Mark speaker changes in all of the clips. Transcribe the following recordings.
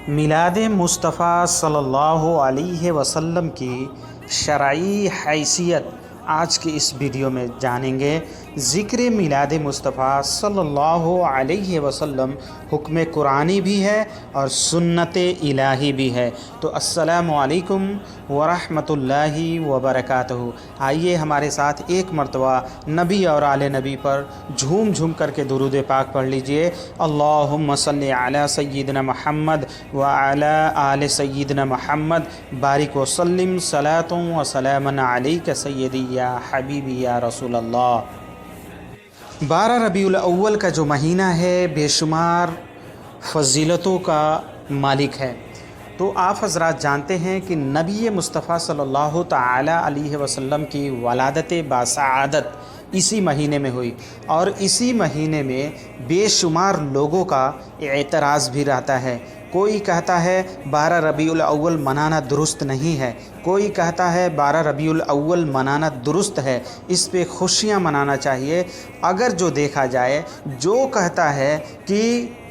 Speaker 1: میلاد مصطفیٰ صلی اللہ علیہ وسلم کی شرعی حیثیت آج کی اس ویڈیو میں جانیں گے۔ ذکر میلاد مصطفیٰ صلی اللہ علیہ وسلم حکم قرآنی بھی ہے اور سنت الہی بھی ہے۔ تو السلام علیکم ورحمۃ اللہ وبرکاتہ۔ آئیے ہمارے ساتھ ایک مرتبہ نبی اور آل نبی پر جھوم جھوم کر کے درود پاک پڑھ لیجئے۔ اللہم صلی علی سیدنا محمد وعلی آل سیدنا محمد بارک وسلم صلاۃ و سلام علیک سیدی یا حبیبی یا رسول اللہ۔ 12 ربیع الاول کا جو مہینہ ہے بے شمار فضیلتوں کا مالک ہے۔ تو آپ حضرات جانتے ہیں کہ نبی مصطفیٰ صلی اللہ تعالی علیہ وسلم کی ولادت باسعادت اسی مہینے میں ہوئی، اور اسی مہینے میں بے شمار لوگوں کا اعتراض بھی رہتا ہے۔ کوئی کہتا ہے 12 ربیع الاول منانا درست نہیں ہے، کوئی کہتا ہے 12 ربیع الاول منانا درست ہے، اس پہ خوشیاں منانا چاہیے۔ اگر جو دیکھا جائے، جو کہتا ہے کہ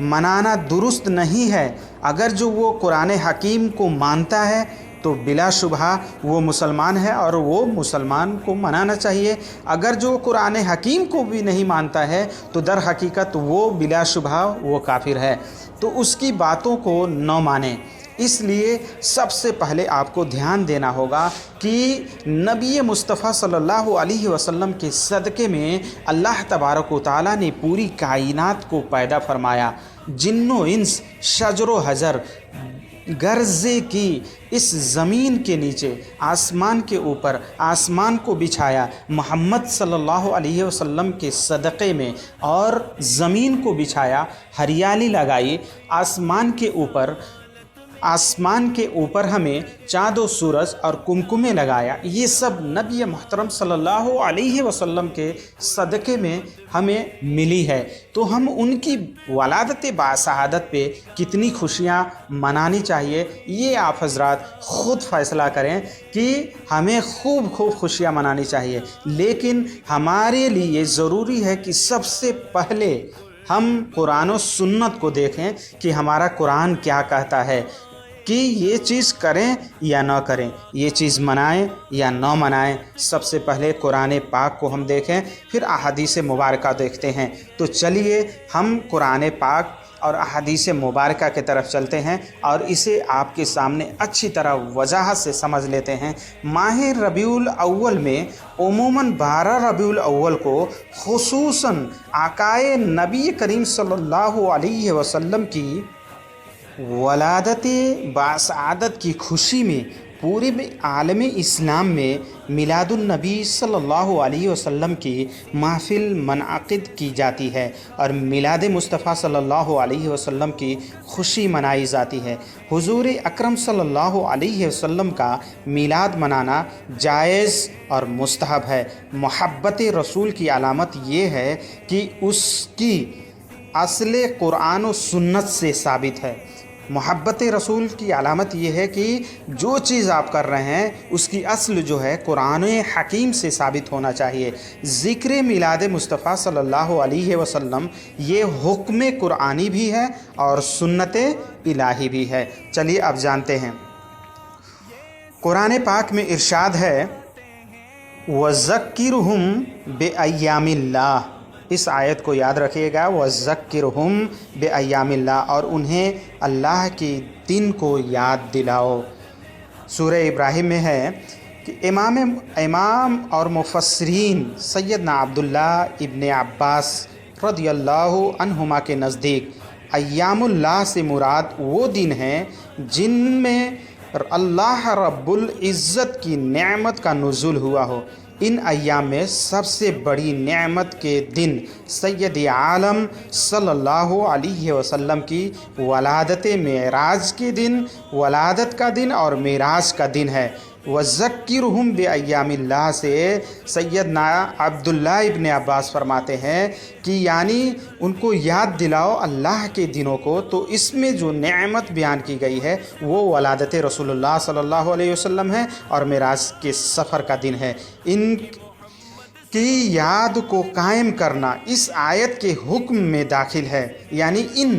Speaker 1: منانا درست نہیں ہے، اگر جو وہ قرآن حکیم کو مانتا ہے تو بلا شبہ وہ مسلمان ہے اور وہ مسلمان کو منانا چاہیے۔ اگر جو قرآن حکیم کو بھی نہیں مانتا ہے تو در حقیقت وہ بلا شبہ وہ کافر ہے، تو اس کی باتوں کو نہ مانیں۔ اس لیے سب سے پہلے آپ کو دھیان دینا ہوگا کہ نبی مصطفیٰ صلی اللہ علیہ وسلم کے صدقے میں اللہ تبارک و تعالیٰ نے پوری کائنات کو پیدا فرمایا۔ جن و انس، شجر و حجر، گرزے کی اس زمین کے نیچے، آسمان کے اوپر آسمان کو بچھایا محمد صلی اللہ علیہ وسلم کے صدقے میں، اور زمین کو بچھایا، ہریالی لگائی آسمان کے اوپر ہمیں چاند و سورج اور کمکمے لگایا۔ یہ سب نبی محترم صلی اللہ علیہ وسلم کے صدقے میں ہمیں ملی ہے، تو ہم ان کی ولادت باسعادت پہ کتنی خوشیاں منانی چاہیے، یہ آپ حضرات خود فیصلہ کریں کہ ہمیں خوب خوشیاں منانی چاہیے۔ لیکن ہمارے لیے ضروری ہے کہ سب سے پہلے ہم قرآن و سنت کو دیکھیں کہ ہمارا قرآن کیا کہتا ہے، کہ یہ چیز کریں یا نہ کریں، یہ چیز منائیں یا نہ منائیں۔ سب سے پہلے قرآن پاک کو ہم دیکھیں، پھر احادیث مبارکہ دیکھتے ہیں۔ تو چلیے ہم قرآن پاک اور احادیث مبارکہ کی طرف چلتے ہیں اور اسے آپ کے سامنے اچھی طرح وضاحت سے سمجھ لیتے ہیں۔ ماہ ربیع الاول میں عموماً 12 ربیع الاول کو خصوصاً آقائے نبی کریم صلی اللہ علیہ وسلم کی ولادت باسعادت کی خوشی میں پورے عالم اسلام میں میلاد النبی صلی اللہ علیہ وسلم کی محفل منعقد کی جاتی ہے اور میلاد مصطفیٰ صلی اللہ علیہ وسلم کی خوشی منائی جاتی ہے۔ حضور اکرم صلی اللہ علیہ وسلم کا میلاد منانا جائز اور مستحب ہے۔ محبت رسول کی علامت یہ ہے کہ اس کی اصل قرآن و سنت سے ثابت ہے۔ محبت رسول کی علامت یہ ہے کہ جو چیز آپ کر رہے ہیں اس کی اصل جو ہے قرآن حکیم سے ثابت ہونا چاہیے۔ ذکر میلاد مصطفیٰ صلی اللہ علیہ وسلم یہ حکم قرآنی بھی ہے اور سنت الہی بھی ہے۔ چلیے اب جانتے ہیں۔ قرآن پاک میں ارشاد ہے وَذَكِّرْهُمْ بِأَيَّامِ اللَّهِ، اس آیت کو یاد رکھیے گا، وَذَكِّرْهُمْ بِأَيَّامِ اللَّهِ، اور انہیں اللہ کے دن کو یاد دلاؤ۔ سورہ ابراہیم میں ہے کہ امام اور مفسرین سیدنا عبداللہ ابن عباس رضی اللہ عنہما کے نزدیک ایام اللہ سے مراد وہ دن ہیں جن میں اللہ رب العزت کی نعمت کا نزول ہوا ہو۔ ان ایام میں سب سے بڑی نعمت کے دن سید عالم صلی اللہ علیہ وسلم کی ولادت معراج کے دن، ولادت کا دن اور معراج کا دن ہے۔ وَذَكِّرْهُمْ بِأَيَّامِ اللَّهِ سے سیدنا عبداللہ ابن عباس فرماتے ہیں کہ یعنی ان کو یاد دلاؤ اللہ کے دنوں کو۔ تو اس میں جو نعمت بیان کی گئی ہے وہ ولادت رسول اللہ صلی اللہ علیہ وسلم ہے اور معراج کے سفر کا دن ہے۔ ان کی یاد کو قائم کرنا اس آیت کے حکم میں داخل ہے، یعنی ان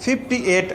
Speaker 1: 58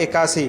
Speaker 1: 81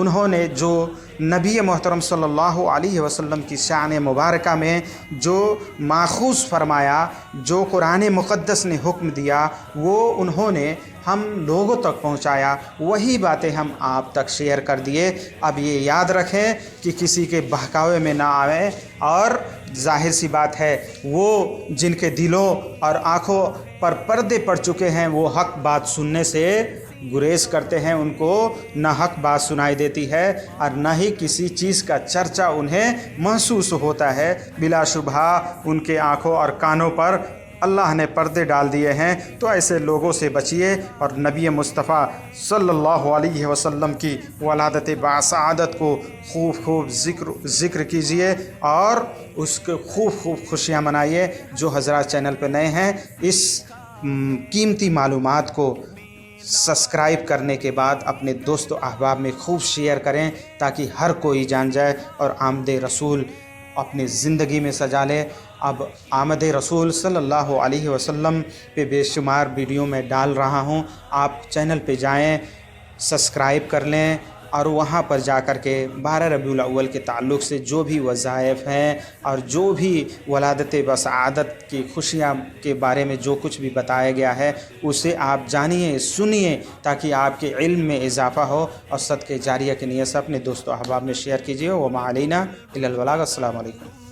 Speaker 1: انہوں نے جو نبی محترم صلی اللہ علیہ وسلم کی شان مبارکہ میں جو ماخوذ فرمایا، جو قرآن مقدس نے حکم دیا، وہ انہوں نے ہم لوگوں تک پہنچایا، وہی باتیں ہم آپ تک شیئر کر دیے۔ اب یہ یاد رکھیں کہ کسی کے بہکاوے میں نہ آئیں، اور ظاہر سی بات ہے وہ جن کے دلوں اور آنکھوں پر پردے پڑ چکے ہیں وہ حق بات سننے سے گریز کرتے ہیں، ان کو نہ حق بات سنائی دیتی ہے اور نہ ہی کسی چیز کا چرچا انہیں محسوس ہوتا ہے۔ بلا شبہ ان کے آنکھوں اور کانوں پر اللہ نے پردے ڈال دیے ہیں، تو ایسے لوگوں سے بچیے اور نبی مصطفیٰ صلی اللہ علیہ وسلم کی ولادت باسعادت کو خوب ذکر کیجیے اور اس کے خوب خوشیاں منائیے۔ جو حضرات چینل پہ نئے ہیں، اس قیمتی معلومات کو سبسکرائب کرنے کے بعد اپنے دوست و احباب میں خوب شیئر کریں تاکہ ہر کوئی جان جائے اور آمد رسول اپنی زندگی میں سجا لے۔ اب آمد رسول صلی اللہ علیہ وسلم پہ بے شمار ویڈیو میں ڈال رہا ہوں، آپ چینل پہ جائیں، سبسکرائب کر لیں اور وہاں پر جا کر کے 12 ربیع الاول کے تعلق سے جو بھی وظائف ہیں اور جو بھی ولادت بسعادت کی خوشیاں کے بارے میں جو کچھ بھی بتایا گیا ہے اسے آپ جانیے، سنیے، تاکہ آپ کے علم میں اضافہ ہو اور صدقہ جاریہ کی نیت سے اپنے دوست و احباب میں شیئر کیجیے۔ وما علینا الا البلاغ۔ السلام علیکم۔